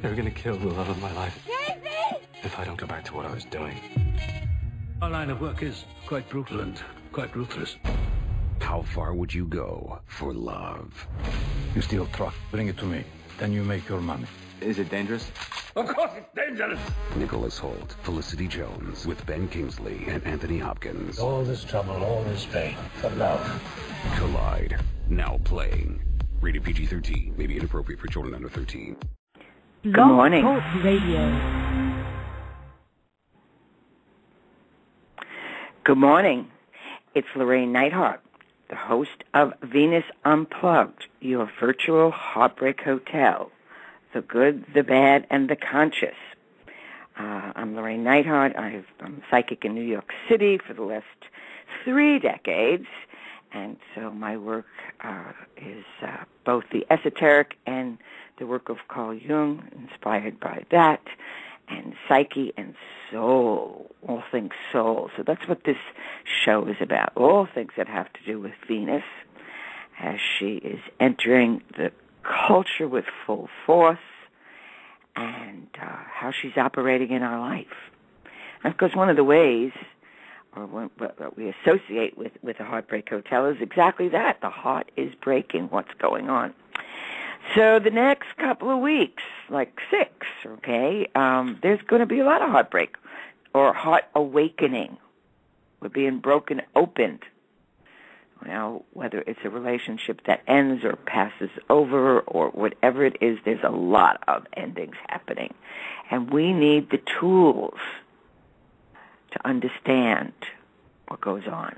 They're gonna kill the love of my life. Casey! If I don't go back to what I was doing. Our line of work is quite brutal and quite ruthless. How far would you go for love? You steal truck, bring it to me. Then you make your money. Is it dangerous? Of course it's dangerous! Nicholas Hoult, Felicity Jones, with Ben Kingsley and Anthony Hopkins. All this trouble, all this pain, for love. Collide, now playing. Rated PG-13, may be inappropriate for children under 13. Good morning. Radio. Good morning. It's Llorraine Neithardt, the host of Venus Unplugged, your virtual heartbreak hotel. The good, the bad, and the conscious. I'm Llorraine Neithardt. I'm a psychic in New York City for the last 3 decades. And so my work is both the esoteric and the work of Carl Jung, inspired by that, and psyche and soul, all things soul. So that's what this show is about, all things that have to do with Venus as she is entering the culture with full force and how she's operating in our life. And of course, one of the ways or what we associate with a Heartbreak Hotel is exactly that. The heart is breaking. What's going on? So the next couple of weeks, like 6, okay, there's going to be a lot of heartbreak or heart awakening. We're being broken open. Now, whether it's a relationship that ends or passes over or whatever it is, there's a lot of endings happening. And we need the tools to understand what goes on.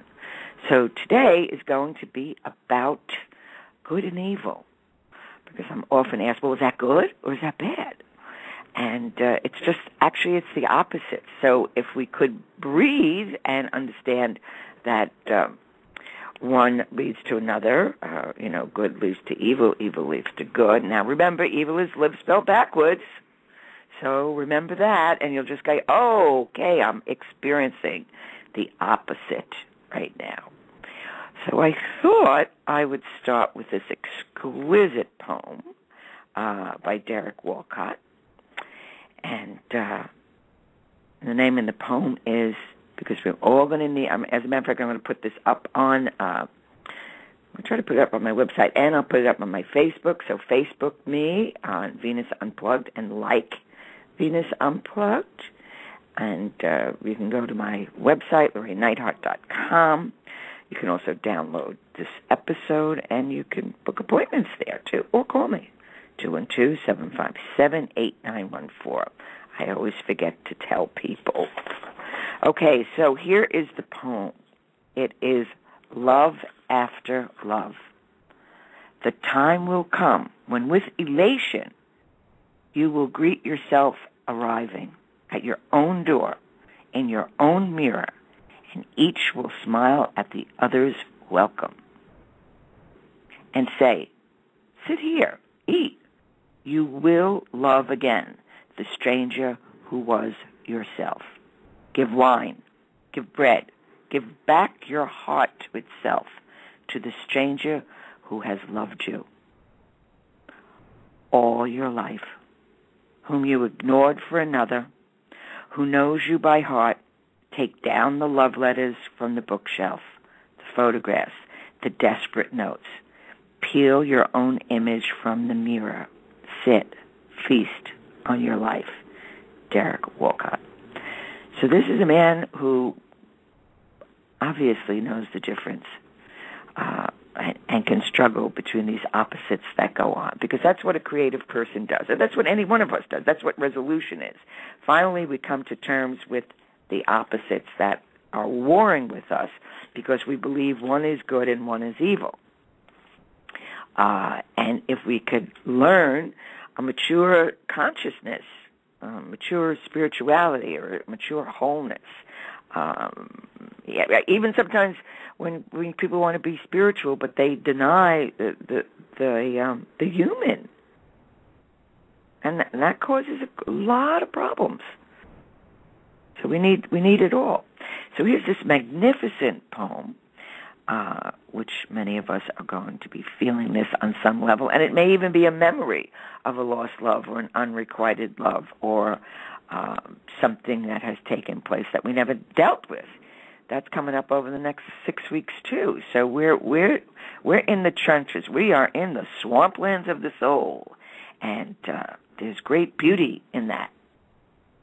So today is going to be about good and evil, because I'm often asked, well, is that good or is that bad? And it's just, actually, it's the opposite. So if we could breathe and understand that one leads to another, good leads to evil, evil leads to good. Now, remember, evil is live spelled backwards. So remember that, and you'll just go, oh, okay, I'm experiencing the opposite right now. So I thought I would start with this exquisite poem by Derek Walcott. And the name in the poem is, because we're all going to need, as a matter of fact, I'm going to put this up on, I'm going to try to put it up on my website, and I'll put it up on my Facebook. So Facebook me on Venus Unplugged and like Venus Unplugged. And you can go to my website, LorraineNeithardt.com. You can also download this episode, and you can book appointments there, too, or call me, 212-757-8914. I always forget to tell people. Okay, so here is the poem. It is Love After Love. The time will come when with elation you will greet yourself arriving at your own door, in your own mirror, and each will smile at the other's welcome and say, sit here, eat. You will love again the stranger who was yourself. Give wine, give bread, give back your heart to itself, to the stranger who has loved you all your life, whom you ignored for another, who knows you by heart. Take down the love letters from the bookshelf, the photographs, the desperate notes. Peel your own image from the mirror. Sit, feast on your life. Derek Walcott. So this is a man who obviously knows the difference and can struggle between these opposites that go on, because that's what a creative person does, and that's what any one of us does. That's what resolution is. Finally, we come to terms with the opposites that are warring with us because we believe one is good and one is evil. And if we could learn a mature consciousness, mature spirituality, or mature wholeness, even sometimes when people want to be spiritual, but they deny the human, and that causes a lot of problems. So we need it all. So here's this magnificent poem which many of us are going to be feeling this on some level. And it may even be a memory of a lost love or an unrequited love or something that has taken place that we never dealt with. That's coming up over the next 6 weeks too. So we're in the trenches. We are in the swamplands of the soul, and there's great beauty in that,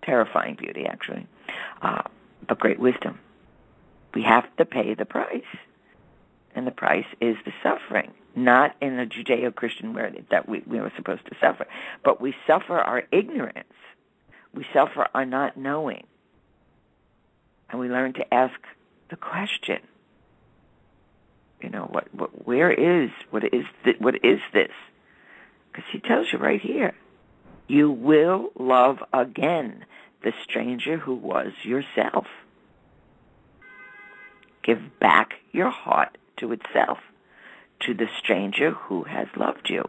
terrifying beauty actually, but great wisdom. We have to pay the price, and the price is the suffering. Not in a Judeo-Christian way that we were supposed to suffer, but we suffer our ignorance. We suffer our not knowing. And we learn to ask the question, what is this? Because he tells you right here, you will love again the stranger who was yourself. Give back your heart to itself, to the stranger who has loved you.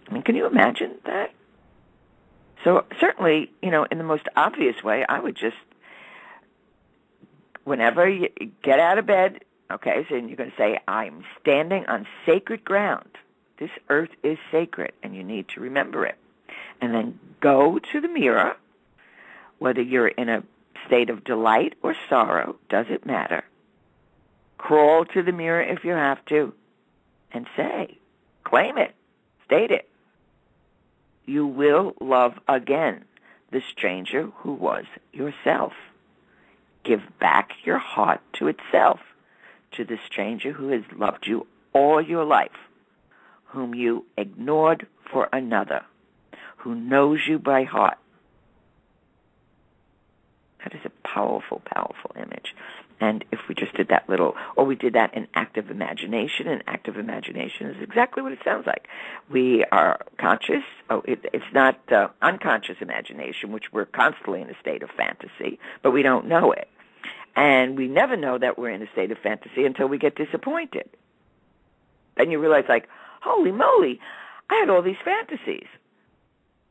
I mean, can you imagine that? So certainly, in the most obvious way, I would just, whenever you get out of bed, okay, so you're going to say, I'm standing on sacred ground. This earth is sacred, and you need to remember it. And then go to the mirror, whether you're in a state of delight or sorrow, doesn't matter. Crawl to the mirror if you have to, and say, claim it, state it. You will love again the stranger who was yourself. Give back your heart to itself, to the stranger who has loved you all your life, whom you ignored for another, who knows you by heart. That is a powerful, powerful image. And if we just did that or we did that in active imagination, and active imagination is exactly what it sounds like. We are conscious. It's not unconscious imagination, which we're constantly in a state of fantasy, but we don't know it. And we never know that we're in a state of fantasy until we get disappointed. Then you realize, holy moly, I had all these fantasies.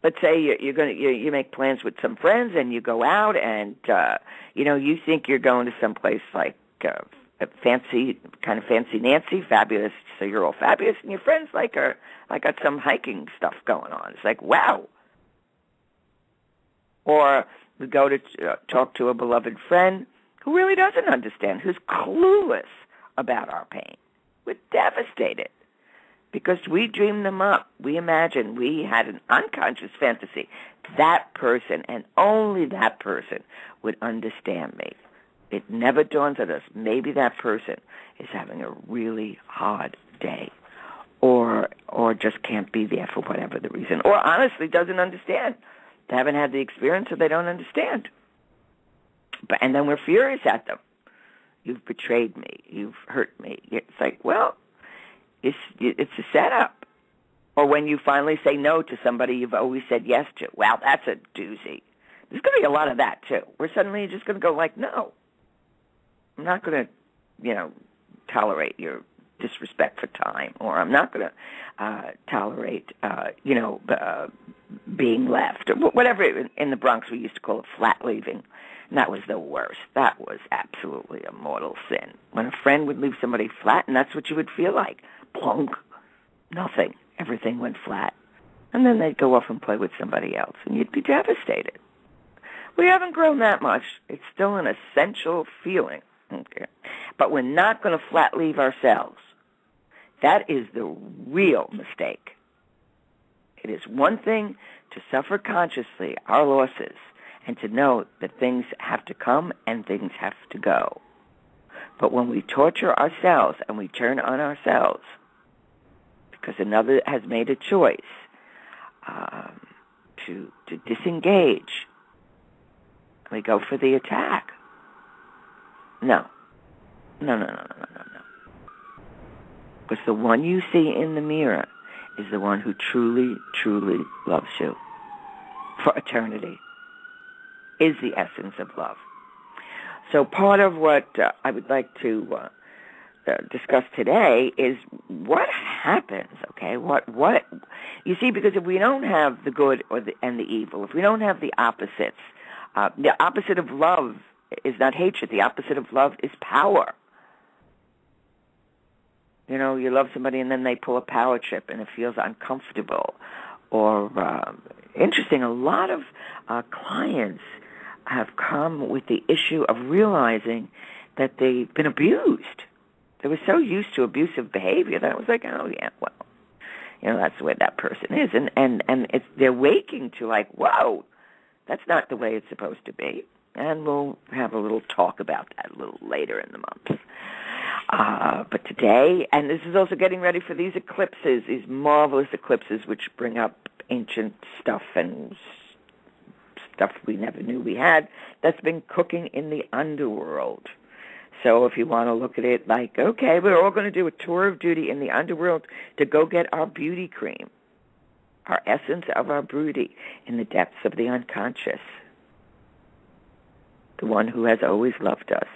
Let's say you make plans with some friends and you go out and you think you're going to some place like fancy Nancy, fabulous. So you're all fabulous, and your friends got some hiking stuff going on. It's like, wow. Or we go to talk to a beloved friend who really doesn't understand, who's clueless about our pain. We're devastated. Because we dreamed them up. We imagined. We had an unconscious fantasy. That person, and only that person, would understand me. It never dawns on us. Maybe that person is having a really hard day. Or just can't be there for whatever the reason. Or honestly doesn't understand. They haven't had the experience, so they don't understand. And then we're furious at them. You've betrayed me. You've hurt me. It's like, well, it's a setup. Or when you finally say no to somebody you've always said yes to. Wow, that's a doozy. There's going to be a lot of that, too. Where suddenly you're just going to go no. I'm not going to, tolerate your disrespect for time. Or I'm not going to tolerate, being left. Or whatever in the Bronx we used to call it flat leaving. And that was the worst. That was absolutely a mortal sin. When a friend would leave somebody flat, and that's what you would feel like. Plunk. Nothing. Everything went flat. And then they'd go off and play with somebody else, and you'd be devastated. We haven't grown that much. It's still an essential feeling. Okay. But we're not going to flat leave ourselves. That is the real mistake. It is one thing to suffer consciously our losses and to know that things have to come and things have to go. But when we torture ourselves and we turn on ourselves because another has made a choice to disengage, we go for the attack. No. Because the one you see in the mirror is the one who truly, truly loves you for eternity, is the essence of love. So part of what I would like to discuss today is what happens, okay? What you see, because if we don't have the good and the evil, if we don't have the opposites, the opposite of love is not hatred. The opposite of love is power. You know, you love somebody and then they pull a power trip and it feels uncomfortable. Or, interesting, a lot of clients have come with the issue of realizing that they've been abused. They were so used to abusive behavior that it was like, oh, yeah, well, you know, that's the way that person is. And they're waking to like, whoa, that's not the way it's supposed to be. And we'll have a little talk about that a little later in the month. But today, and this is also getting ready for these eclipses, these marvelous eclipses which bring up ancient stuff and stuff we never knew we had that's been cooking in the underworld. So if you want to look at it like, okay, we're all going to do a tour of duty in the underworld to go get our beauty cream, our essence of our beauty in the depths of the unconscious, the one who has always loved us.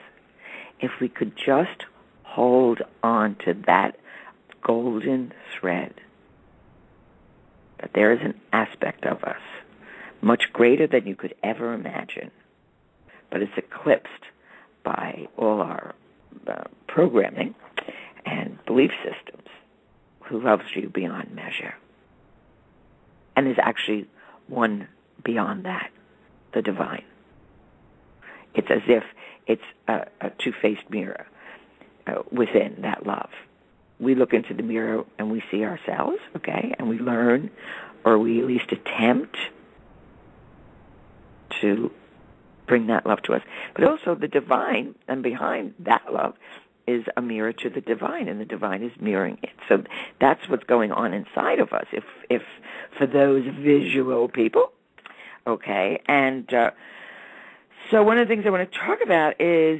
If we could just hold on to that golden thread, that there is an aspect of us much greater than you could ever imagine, but it's eclipsed by all our programming and belief systems, who loves you beyond measure. And there's actually one beyond that, the divine. It's as if it's a two-faced mirror within that love. We look into the mirror and we see ourselves, okay, and we learn, or we at least attempt to bring that love to us. But also the divine, and behind that love is a mirror to the divine, and the divine is mirroring it. So that's what's going on inside of us, if for those visual people, okay. And so one of the things I want to talk about is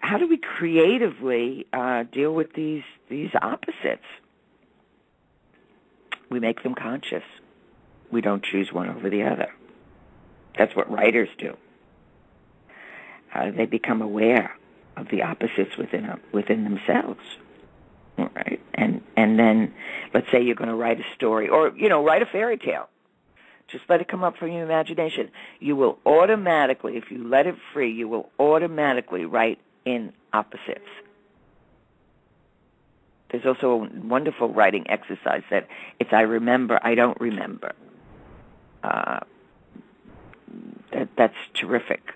how do we creatively deal with these opposites? We make them conscious. We don't choose one over the other. That's what writers do. They become aware of the opposites within themselves. All right, and then let's say you're going to write a story, or write a fairy tale. Just let it come up from your imagination. You will automatically, if you let it free, you will automatically write in opposites. There's also a wonderful writing exercise that it's I remember, I don't remember. That's terrific.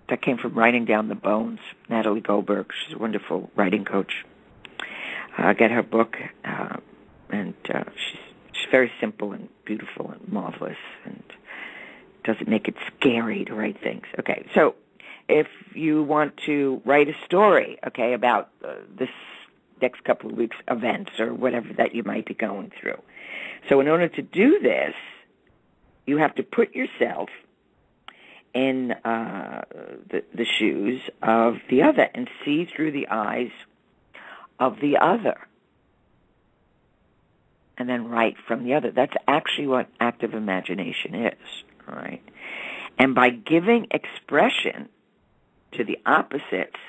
That came from Writing Down the Bones. Natalie Goldberg, she's a wonderful writing coach. Get her book, and she's very simple and beautiful and marvelous, and doesn't make it scary to write things. Okay, so if you want to write a story, okay, about this next couple of weeks' events or whatever that you might be going through. So in order to do this, you have to put yourself in the shoes of the other and see through the eyes of the other, and then write from the other. That's actually what active imagination is, all right? And by giving expression to the opposites,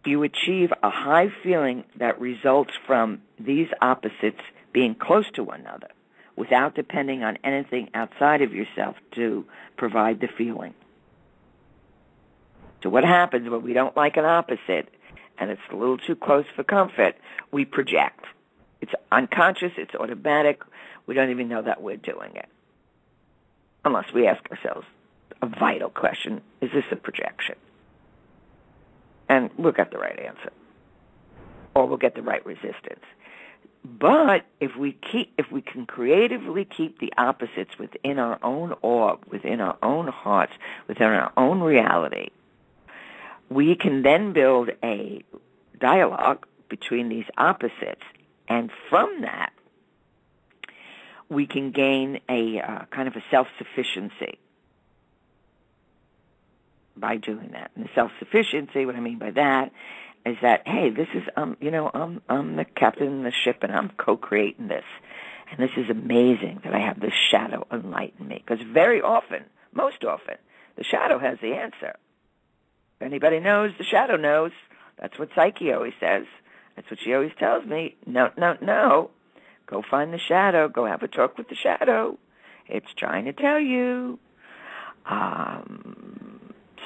you achieve a high feeling that results from these opposites being close to one another without depending on anything outside of yourself to provide the feeling. So what happens when we don't like an opposite and it's a little too close for comfort? We project. It's unconscious, it's automatic, we don't even know that we're doing it. Unless we ask ourselves a vital question, is this a projection? And we'll get the right answer. Or we'll get the right resistance. But if we can creatively keep the opposites within our own orb, within our own hearts, within our own reality, we can then build a dialogue between these opposites, and from that, we can gain a kind of a self-sufficiency by doing that. And the self-sufficiency, what I mean by that is that, hey, this is, I'm the captain of the ship and I'm co-creating this. And this is amazing that I have this shadow enlighten me. Because very often, most often, the shadow has the answer. If anybody knows, the shadow knows. That's what Psyche always says. That's what she always tells me. No. Go find the shadow. Go have a talk with the shadow. It's trying to tell you.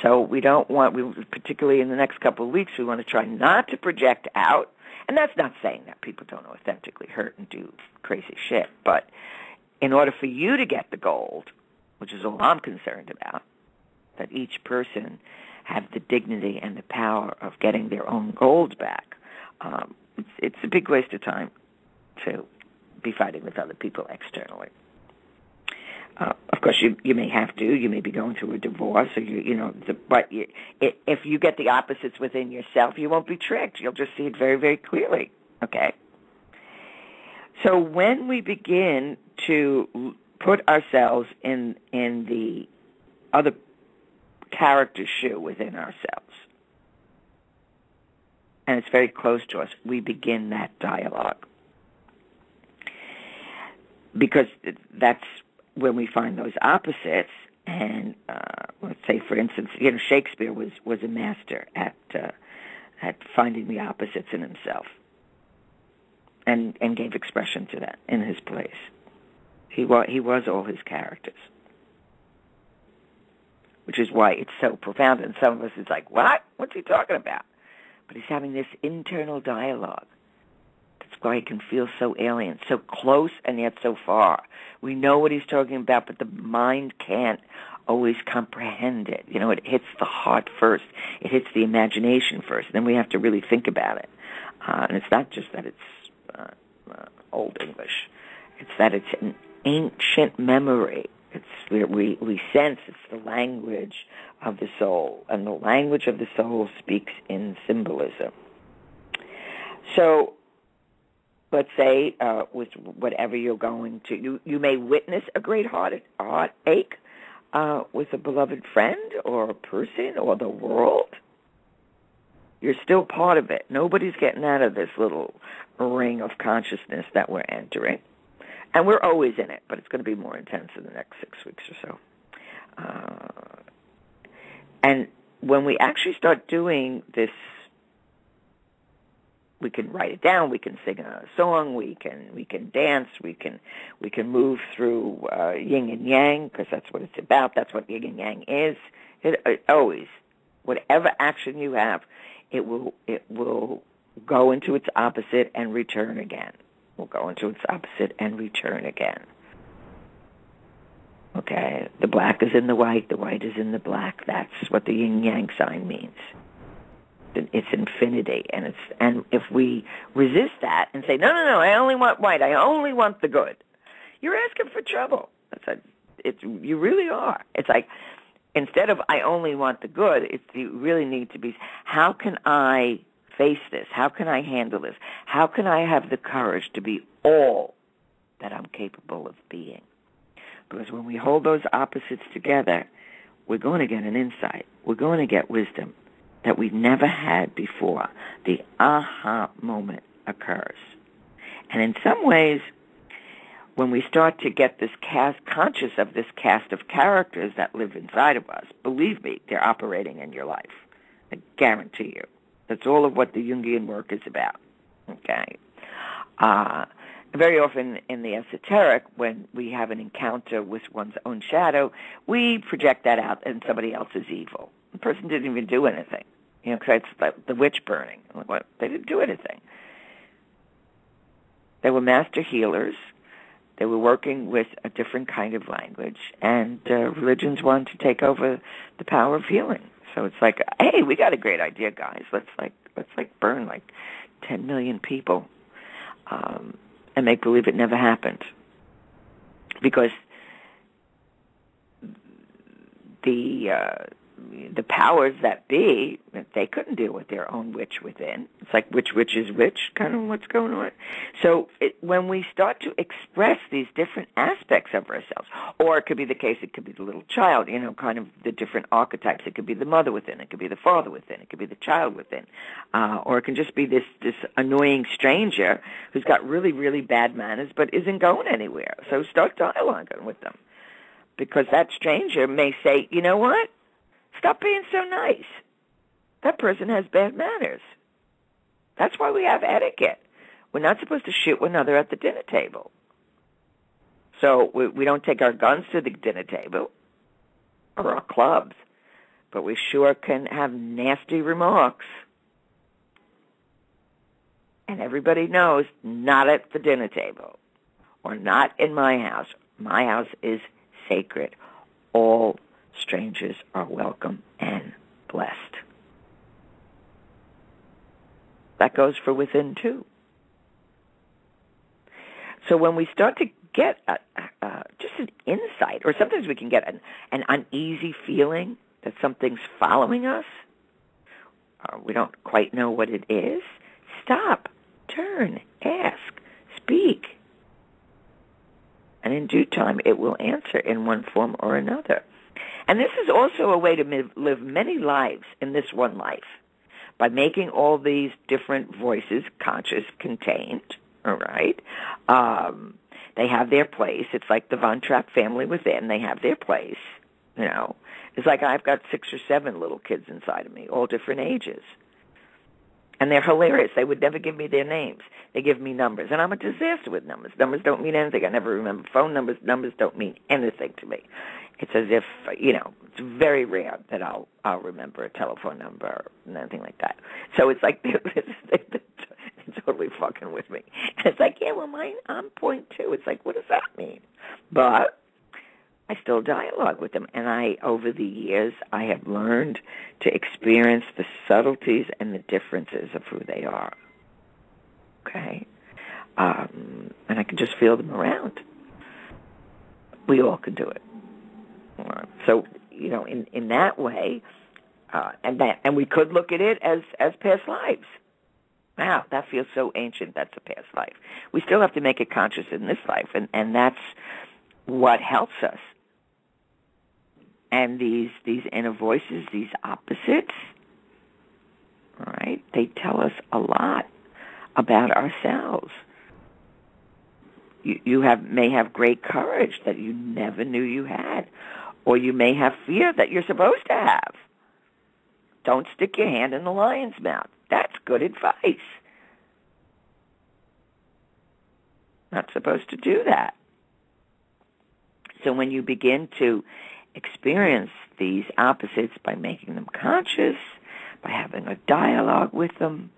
So we don't want, particularly in the next couple of weeks, we want to try not to project out. And that's not saying that people don't authentically hurt and do crazy shit. But in order for you to get the gold, which is all I'm concerned about, that each person have the dignity and the power of getting their own gold back, it's a big waste of time to be fighting with other people externally. Of course, you may have to. You may be going through a divorce, or if you get the opposites within yourself, you won't be tricked. You'll just see it very, very clearly. Okay. So when we begin to put ourselves in the other character's shoe within ourselves, and it's very close to us, we begin that dialogue, because that's when we find those opposites. And let's say, for instance, Shakespeare was a master at finding the opposites in himself, and gave expression to that in his plays. He was all his characters, which is why it's so profound. And some of us, it's like, what? What's he talking about? But he's having this internal dialogue. That's why he can feel so alien, so close and yet so far. We know what he's talking about, but the mind can't always comprehend it. It hits the heart first. It hits the imagination first. Then we have to really think about it. And it's not just that it's Old English. It's that it's an ancient memory. It's where we sense it's the language of the soul. And the language of the soul speaks in symbolism. So let's say with whatever you're going to, you may witness a great heartache with a beloved friend or a person or the world. You're still part of it. Nobody's getting out of this little ring of consciousness that we're entering. And we're always in it, but it's going to be more intense in the next 6 weeks or so. And when we actually start doing this, we can write it down, we can sing a song, we can dance, we can move through yin and yang, because that's what it's about. That's what yin and yang is. It always, whatever action you have, it will go into its opposite and return again. Will go into its opposite and return again. Okay, the black is in the white is in the black. That's what the yin yang sign means. It's infinity, and if we resist that and say, no, I only want white, I only want the good, you're asking for trouble. You really are. It's like, instead of I only want the good, you really need to be, how can I face this? How can I handle this? How can I have the courage to be all that I'm capable of being? Because when we hold those opposites together, we're going to get an insight. We're going to get wisdom that we've never had before. The aha moment occurs. And in some ways, when we start to get this conscious of this cast of characters that live inside of us, believe me, they're operating in your life. I guarantee you. That's all of what the Jungian work is about. Okay? Very often in the esoteric, when we have an encounter with one's own shadow, we project that out and somebody else is evil. The person didn't even do anything. Because it's like the witch burning. They didn't do anything. They were master healers. They were working with a different kind of language, and religions wanted to take over the power of healing. So it's like, hey, we got a great idea, guys. Let's burn 10 million people and make believe it never happened, because the powers that be, they couldn't deal with their own witch within. It's like which is which, kind of what's going on. So when we start to express these different aspects of ourselves, or it could be the case, it could be the little child, kind of the different archetypes. It could be the mother within, it could be the father within, it could be the child within, or it can just be this annoying stranger who's got really, really bad manners but isn't going anywhere. So start dialoguing with them, because that stranger may say, you know what? Stop being so nice. That person has bad manners. That's why we have etiquette. We're not supposed to shoot one another at the dinner table. So we don't take our guns to the dinner table or our clubs. but we sure can have nasty remarks. And everybody knows, not at the dinner table, or not in my house. My house is sacred. All strangers are welcome and blessed. That goes for within, too. So when we start to get just an insight, or sometimes we can get an uneasy feeling that something's following us, we don't quite know what it is, stop, turn, ask, speak. And in due time, it will answer in one form or another. And this is also a way to live many lives in this one life, by making all these different voices conscious, contained, all right? They have their place. It's like the Von Trapp family within. They have their place, you know. It's like I've got 6 or 7 little kids inside of me, all different ages. And they're hilarious. They would never give me their names. They give me numbers. And I'm a disaster with numbers. Numbers don't mean anything. I never remember phone numbers. Numbers don't mean anything to me. It's as if, you know, it's very rare that I'll remember a telephone number or anything like that. So it's like they're totally fucking with me. And it's like, yeah, well, I'm point 2. It's like, what does that mean? But I still dialogue with them. And over the years, I have learned to experience the subtleties and the differences of who they are. Okay? And I can just feel them around. We all can do it. So, you know, in that way, and we could look at it as past lives. Wow, that feels so ancient. That's a past life. We still have to make it conscious in this life, and that's what helps us. And these inner voices, these opposites, all right, they tell us a lot about ourselves. You may have great courage that you never knew you had, or you may have fear that you're supposed to have. Don't stick your hand in the lion's mouth. That's good advice. Not supposed to do that. So when you begin to experience these opposites by making them conscious, by having a dialogue with them,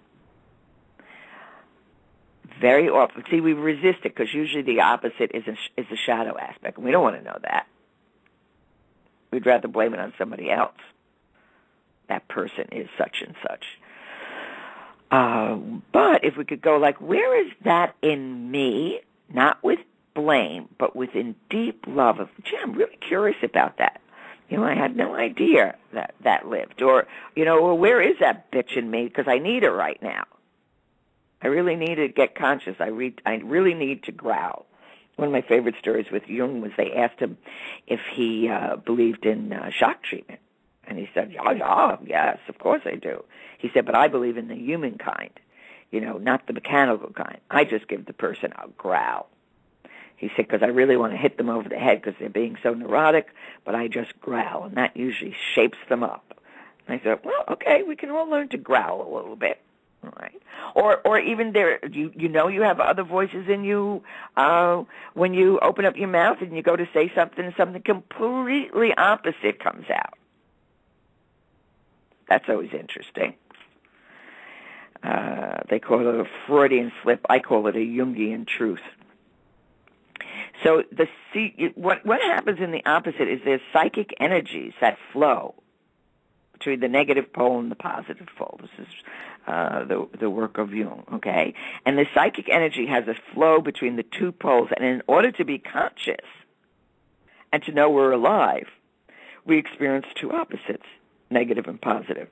very often, see, we resist it because usually the opposite is a shadow aspect, and we don't want to know that. We'd rather blame it on somebody else. That person is such and such. But if we could go like, where is that in me? Not with blame, but within deep love of, gee, I'm really curious about that. You know, I had no idea that lived. Or, you know, well, where is that bitch in me? Because I need it right now. I really need to get conscious. I really need to growl. One of my favorite stories with Jung was they asked him if he believed in shock treatment. And he said, yes, of course I do. He said, but I believe in the human kind, you know, not the mechanical kind. I just give the person a growl. He said, because I really want to hit them over the head because they're being so neurotic, but I just growl, and that usually shapes them up. And I said, well, okay, we can all learn to growl a little bit. All right. Or even there, you know you have other voices in you when you open up your mouth and you go to say something completely opposite comes out. That's always interesting. They call it a Freudian slip. I call it a Jungian truth. So what happens in the opposite is there's psychic energies that flow between the negative pole and the positive pole. This is the work of Jung, okay? And the psychic energy has a flow between the two poles, and in order to be conscious and to know we're alive, we experience two opposites, negative and positive.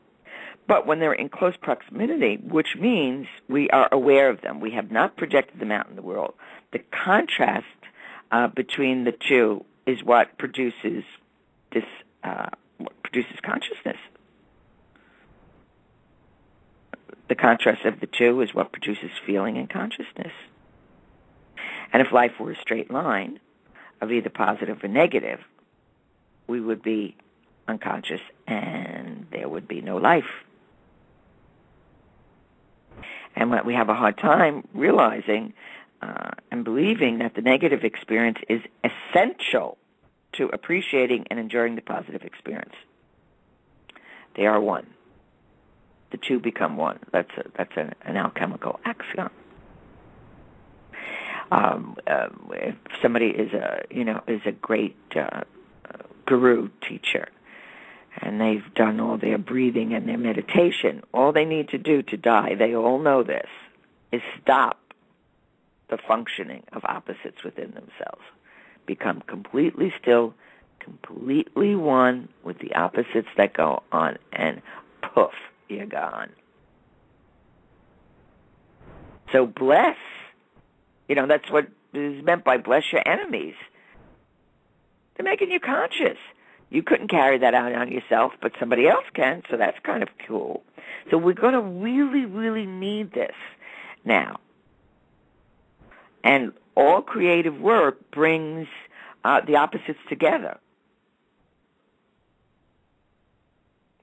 But when they're in close proximity, which means we are aware of them, we have not projected them out in the world, the contrast between the two is what produces consciousness. The contrast of the two is what produces feeling and consciousness. And if life were a straight line of either positive or negative, we would be unconscious and there would be no life. And we have a hard time realizing and believing that the negative experience is essential to appreciating and enjoying the positive experience. They are one. The two become one. That's an alchemical axiom. If somebody is a great guru teacher, and they've done all their breathing and their meditation, all they need to do to die, they all know this, is stop the functioning of opposites within themselves. Become completely still, completely one with the opposites that go on, and poof, you're gone. So bless, that's what is meant by bless your enemies. They're making you conscious. You couldn't carry that out on yourself, but somebody else can, so that's kind of cool. So we're going to really, really need this now. And all creative work brings the opposites together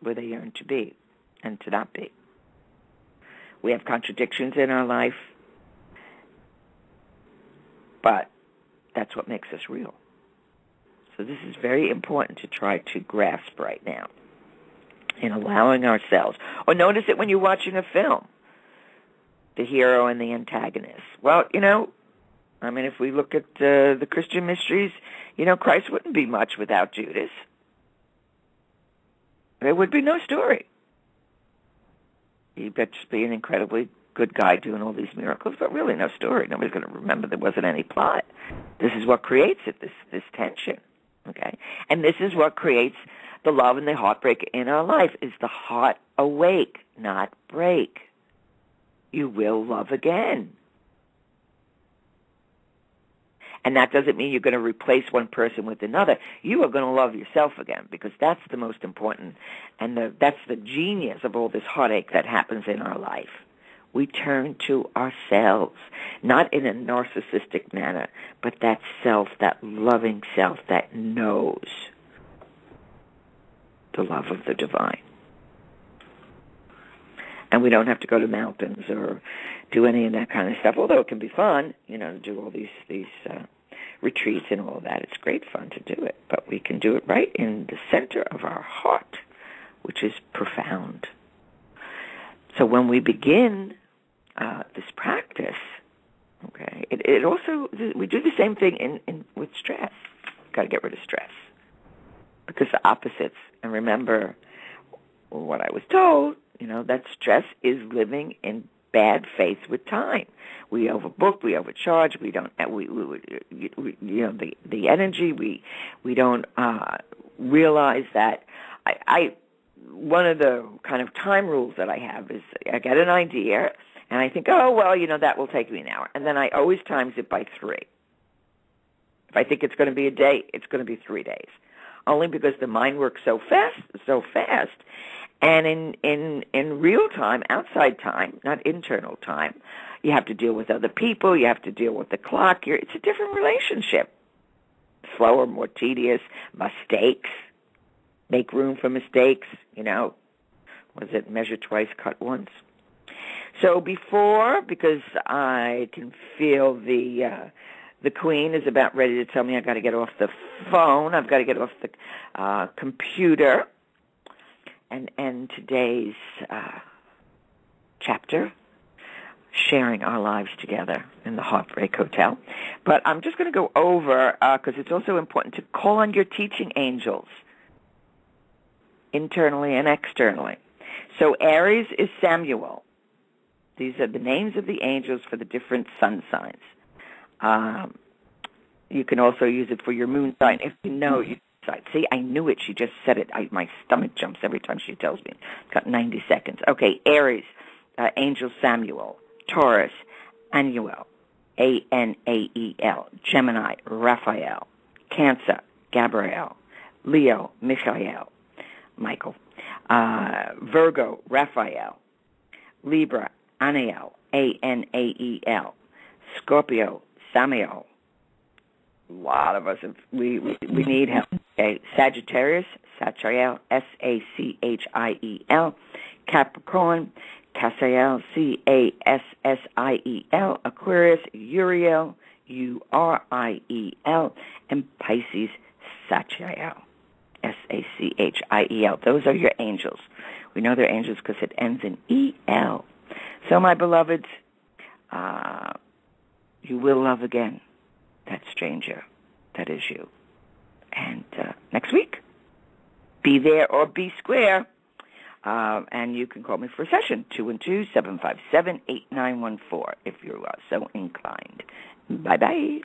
where they yearn to be and to not be. We have contradictions in our life, but that's what makes us real. So this is very important to try to grasp right now in allowing ourselves. Or notice it when you're watching a film, the hero and the antagonist. Well, if we look at the Christian mysteries, Christ wouldn't be much without Judas. There would be no story. He'd just be an incredibly good guy doing all these miracles, but really no story. Nobody's going to remember there wasn't any plot. This is what creates it, this tension. Okay? And this is what creates the love and the heartbreak in our life, is the heart awake, not break. You will love again. And that doesn't mean you're going to replace one person with another. You are going to love yourself again, because that's the most important, and that's the genius of all this heartache that happens in our life. We turn to ourselves, not in a narcissistic manner, but that self, that loving self that knows the love of the divine. And we don't have to go to mountains or do any of that kind of stuff, although it can be fun, to do all these retreats and all of that. It's great fun to do it, but we can do it right in the center of our heart, which is profound. So when we begin this practice, okay, it also, we do the same thing with stress. Got to get rid of stress, because the opposites. And remember what I was told, that stress is living in bad faith with time. We overbook, we overcharge, we don't, the energy, we don't realize that. One of the kind of time rules that I have is I get an idea, and I think, that will take me an hour. And then I always times it by 3. If I think it's going to be a day, it's going to be 3 days. Only because the mind works so fast. And in real time, outside time, not internal time, you have to deal with other people, you have to deal with the clock. It's a different relationship. Slower, more tedious, mistakes. Make room for mistakes, Was it measure twice, cut once? So because I can feel the queen is about ready to tell me I got to get off the phone, I've got to get off the computer, and today's chapter, sharing our lives together in the Heartbreak Hotel. But I'm just going to go over, because it's also important to call on your teaching angels, internally and externally. So Aries is Samuel. These are the names of the angels for the different sun signs. You can also use it for your moon sign if you know your sign. See, I knew it. She just said it. My stomach jumps every time she tells me. It's got 90 seconds. Okay, Aries, angel Samuel. Taurus, Anuel, A-N-A-E-L. Gemini, Raphael. Cancer, Gabriel. Leo, Michael. Virgo, Raphael. Libra, Anael, A-N-A-E-L. Scorpio, Samael. A lot of us, we need help. Okay. Sagittarius, Sachiel, S-A-C-H-I-E-L. Capricorn, Cassiel, C-A-S-S-I-E-L. Aquarius, Uriel, U-R-I-E-L. And Pisces, Sachiel, S-A-C-H-I-E-L. Those are your angels. We know they're angels because it ends in E-L. So, my beloveds, you will love again that stranger that is you. And next week, be there or be square. And you can call me for a session, 212-757-8914, if you're so inclined. Bye-bye.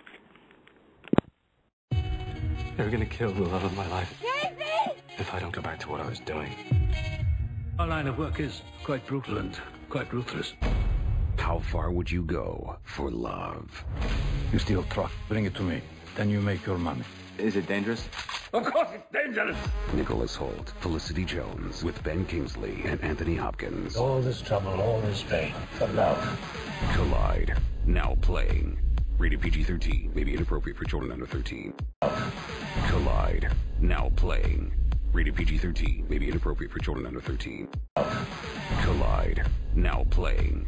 They're gonna kill the love of my life Casey! if I don't go back to what I was doing. Our line of work is quite brutal and quite ruthless. How far would you go for love? You steal truck, bring it to me. Then you make your money. Is it dangerous? Of course it's dangerous! Nicholas Hoult, Felicity Jones, with Ben Kingsley and Anthony Hopkins. All this trouble, all this pain, for love. Collide. Now playing. Rated PG-13. May be inappropriate for children under 13. Collide. Now playing. Rated PG-13. May be inappropriate for children under 13. Collide. Now playing.